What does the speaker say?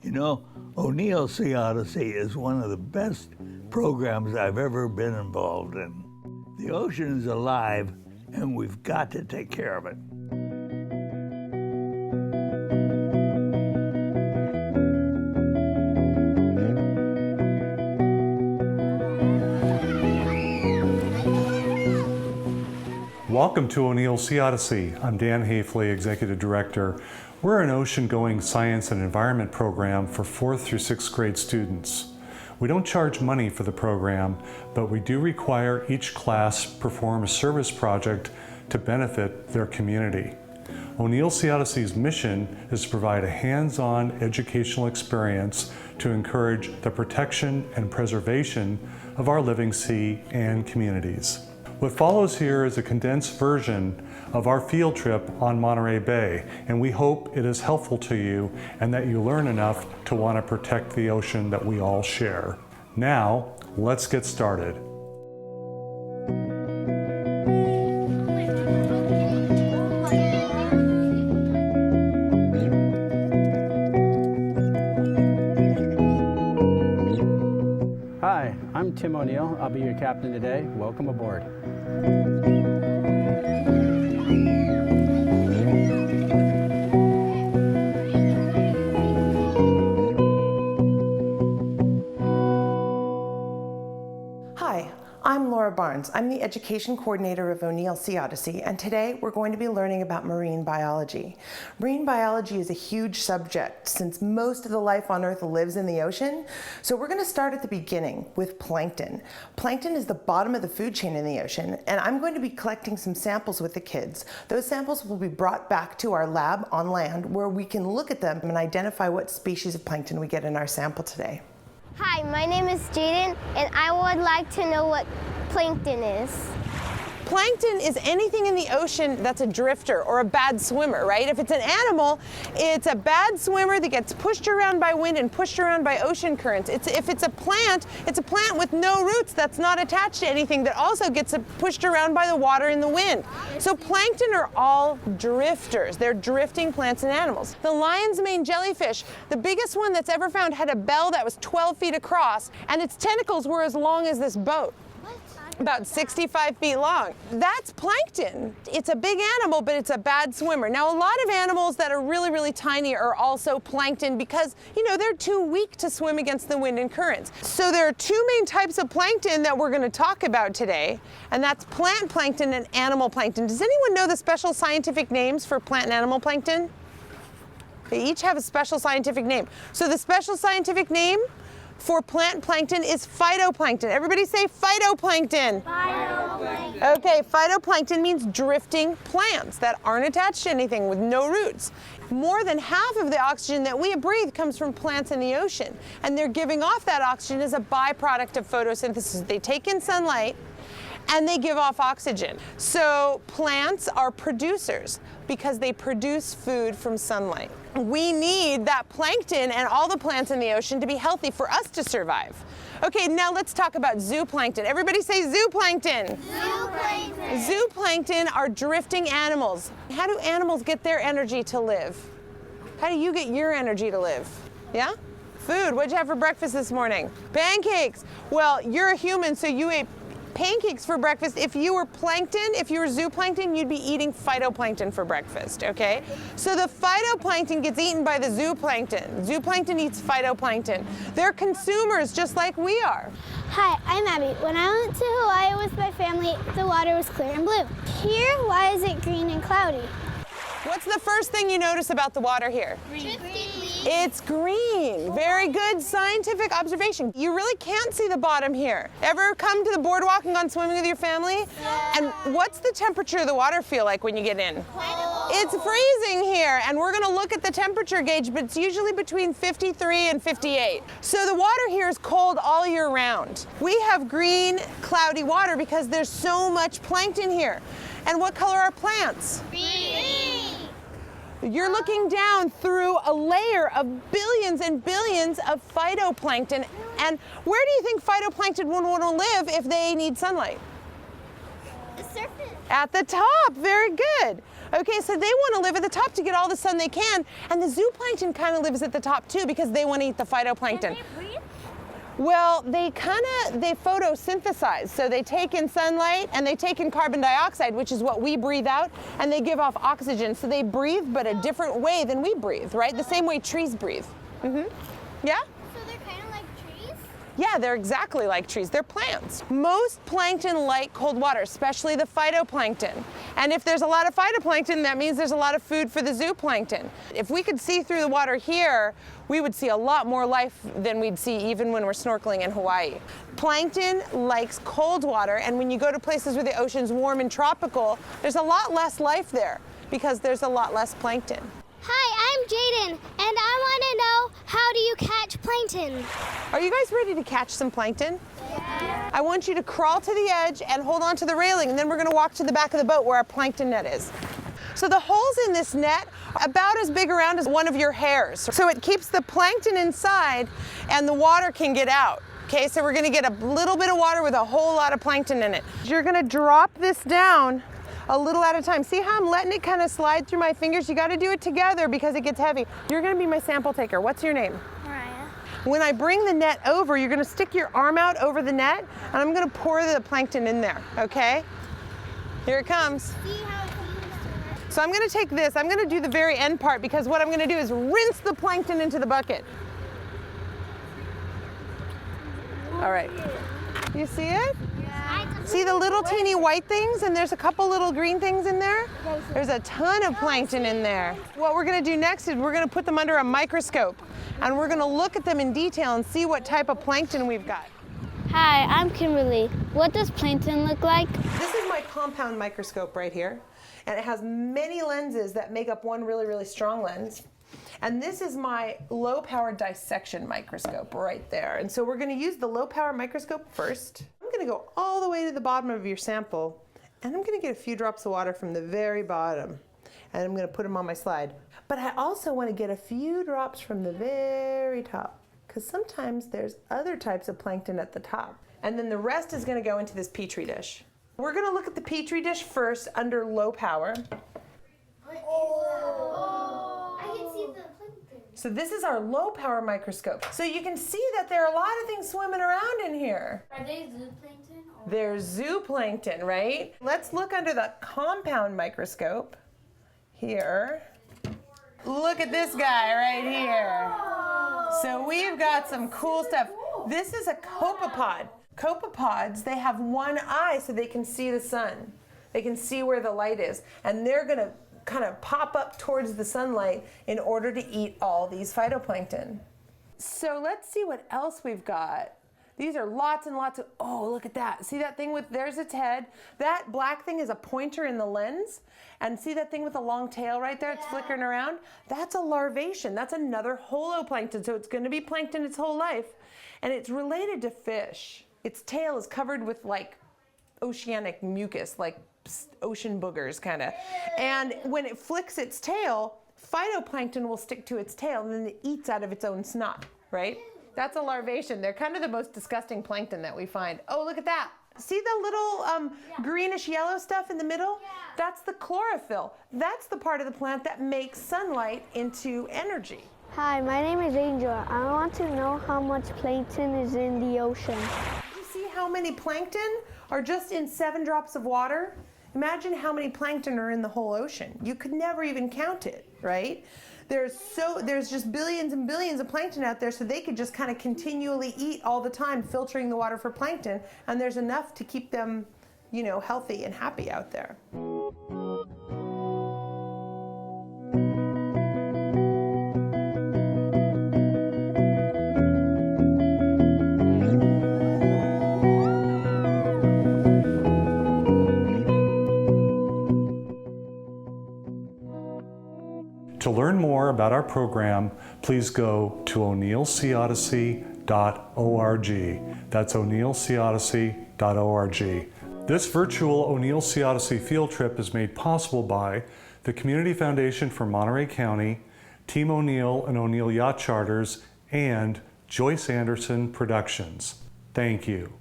You know, O'Neill's Sea Odyssey is one of the best programs I've ever been involved in. The ocean is alive, and we've got to take care of it. Welcome to O'Neill's Sea Odyssey. I'm Dan Hafley, Executive Director. We're an ocean-going science and environment program for 4th through 6th grade students. We don't charge money for the program, but we do require each class perform a service project to benefit their community. O'Neill's Sea Odyssey's mission is to provide a hands-on educational experience to encourage the protection and preservation of our living sea and communities. What follows here is a condensed version of our field trip on Monterey Bay, and we hope it is helpful to you and that you learn enough to want to protect the ocean that we all share. Now, let's get started. Hi, I'm Tim O'Neill. I'll be your captain today. Welcome aboard. Hi, I'm Laura Barnes. I'm the Education Coordinator of O'Neill's Sea Odyssey, and today we're going to be learning about marine biology. Marine biology is a huge subject since most of the life on Earth lives in the ocean. So we're going to start at the beginning with plankton. Plankton is the bottom of the food chain in the ocean, and I'm going to be collecting some samples with the kids. Those samples will be brought back to our lab on land where we can look at them and identify what species of plankton we get in our sample today. Hi, my name is Jaden, and I would like to know what plankton is. Plankton is anything in the ocean that's a drifter or a bad swimmer, right? If it's an animal, it's a bad swimmer that gets pushed around by wind and pushed around by ocean currents. If it's a plant with no roots that's not attached to anything that also gets pushed around by the water and the wind. So plankton are all drifters. They're drifting plants and animals. The lion's mane jellyfish, the biggest one that's ever found, had a bell that was 12 feet across, and its tentacles were as long as this boat. About 65 feet long. That's plankton. It's a big animal, but it's a bad swimmer. Now, a lot of animals that are really, really tiny are also plankton because, they're too weak to swim against the wind and currents. So there are two main types of plankton that we're going to talk about today, and that's plant plankton and animal plankton. Does anyone know the special scientific names for plant and animal plankton? They each have a special scientific name. So the special scientific name for plant plankton is phytoplankton. Everybody say phytoplankton. Phytoplankton. Okay, phytoplankton means drifting plants that aren't attached to anything with no roots. More than half of the oxygen that we breathe comes from plants in the ocean, and they're giving off that oxygen as a byproduct of photosynthesis. They take in sunlight and they give off oxygen. So plants are producers because they produce food from sunlight. We need that plankton and all the plants in the ocean to be healthy for us to survive. Okay, now let's talk about zooplankton. Everybody say zooplankton. Zooplankton. Zooplankton are drifting animals. How do animals get their energy to live? How do you get your energy to live? Yeah? Food. What'd you have for breakfast this morning? Pancakes. Well, you're a human, so you ate pancakes for breakfast. If you were plankton, if you were zooplankton, you'd be eating phytoplankton for breakfast, okay? So the phytoplankton gets eaten by the zooplankton. Zooplankton eats phytoplankton. They're consumers just like we are. Hi, I'm Abby. When I went to Hawaii with my family, the water was clear and blue. Here, why is it green and cloudy? What's the first thing you notice about the water here? Green. It's green. Very good scientific observation. You really can't see the bottom here. Ever come to the boardwalk and gone swimming with your family? Yeah. And what's the temperature of the water feel like when you get in? Cold. It's freezing here, and we're gonna look at the temperature gauge, but it's usually between 53 and 58. So the water here is cold all year round. We have green, cloudy water because there's so much plankton here. And what color are plants? Green. You're looking down through a layer of billions and billions of phytoplankton. And where do you think phytoplankton would want to live if they need sunlight? The surface. At the top, very good. Okay, so they want to live at the top to get all the sun they can, and the zooplankton kind of lives at the top too because they want to eat the phytoplankton. Can they breathe? Well, they photosynthesize. So they take in sunlight and they take in carbon dioxide, which is what we breathe out, and they give off oxygen. So they breathe, but a different way than we breathe, right? The same way trees breathe. Yeah? So they're kind of like trees? Yeah, they're exactly like trees. They're plants. Most plankton like cold water, especially the phytoplankton. And if there's a lot of phytoplankton, that means there's a lot of food for the zooplankton. If we could see through the water here, we would see a lot more life than we'd see even when we're snorkeling in Hawaii. Plankton likes cold water, and when you go to places where the ocean's warm and tropical, there's a lot less life there because there's a lot less plankton. Hi, I'm Jaden, and I want to know, how do you catch plankton? Are you guys ready to catch some plankton? Yeah. I want you to crawl to the edge and hold on to the railing, and then we're going to walk to the back of the boat where our plankton net is. So the holes in this net are about as big around as one of your hairs. So it keeps the plankton inside and the water can get out. Okay, so we're gonna get a little bit of water with a whole lot of plankton in it. You're gonna drop this down a little at a time. See how I'm letting it kind of slide through my fingers? You gotta do it together because it gets heavy. You're gonna be my sample taker. What's your name? Mariah. When I bring the net over, you're gonna stick your arm out over the net and I'm gonna pour the plankton in there, okay? Here it comes. See how it comes to her? So I'm gonna take this, I'm gonna do the very end part because what I'm gonna do is rinse the plankton into the bucket. All right, you see it? Yeah. See the little teeny white things and there's a couple little green things in there? There's a ton of plankton in there. What we're gonna do next is we're gonna put them under a microscope and we're gonna look at them in detail and see what type of plankton we've got. Hi, I'm Kimberly. What does plankton look like? This is my compound microscope right here, and it has many lenses that make up one really, really strong lens. And this is my low-power dissection microscope right there. And so we're going to use the low-power microscope first. I'm going to go all the way to the bottom of your sample, and I'm going to get a few drops of water from the very bottom, and I'm going to put them on my slide. But I also want to get a few drops from the very top, because sometimes there's other types of plankton at the top. And then the rest is going to go into this Petri dish. We're going to look at the Petri dish first under low power. Oh, I can see the plankton. So this is our low power microscope. So you can see that there are a lot of things swimming around in here. Are they zooplankton? They're zooplankton, right? Let's look under the compound microscope here. Look at this guy right here. So we've got some cool stuff. This is a copepod. Copepods, they have one eye so they can see the sun. They can see where the light is. And they're going to kind of pop up towards the sunlight in order to eat all these phytoplankton. So let's see what else we've got. These are lots and lots of, oh, look at that. See that thing with, there's its head. That black thing is a pointer in the lens. And see that thing with the long tail right there? It's flickering around. That's a larvation. That's another holoplankton. So it's going to be plankton its whole life. And it's related to fish. Its tail is covered with like oceanic mucus, like ocean boogers kind of. And when it flicks its tail, phytoplankton will stick to its tail and then it eats out of its own snot, right? That's a larvation. They're kind of the most disgusting plankton that we find. Oh, look at that. See the little greenish yellow stuff in the middle? Yeah. That's the chlorophyll. That's the part of the plant that makes sunlight into energy. Hi, my name is Angel. I want to know how much plankton is in the ocean. You see how many plankton are just in 7 drops of water? Imagine how many plankton are in the whole ocean. You could never even count it, right? There's just billions and billions of plankton out there, so they could just kind of continually eat all the time, filtering the water for plankton, and there's enough to keep them, you know, healthy and happy out there. To learn more about our program, please go to o'neillseaodyssey.org. That's o'neillseaodyssey.org. This virtual O'Neill Sea Odyssey field trip is made possible by the Community Foundation for Monterey County, Team O'Neill and O'Neill Yacht Charters, and Joyce Anderson Productions. Thank you.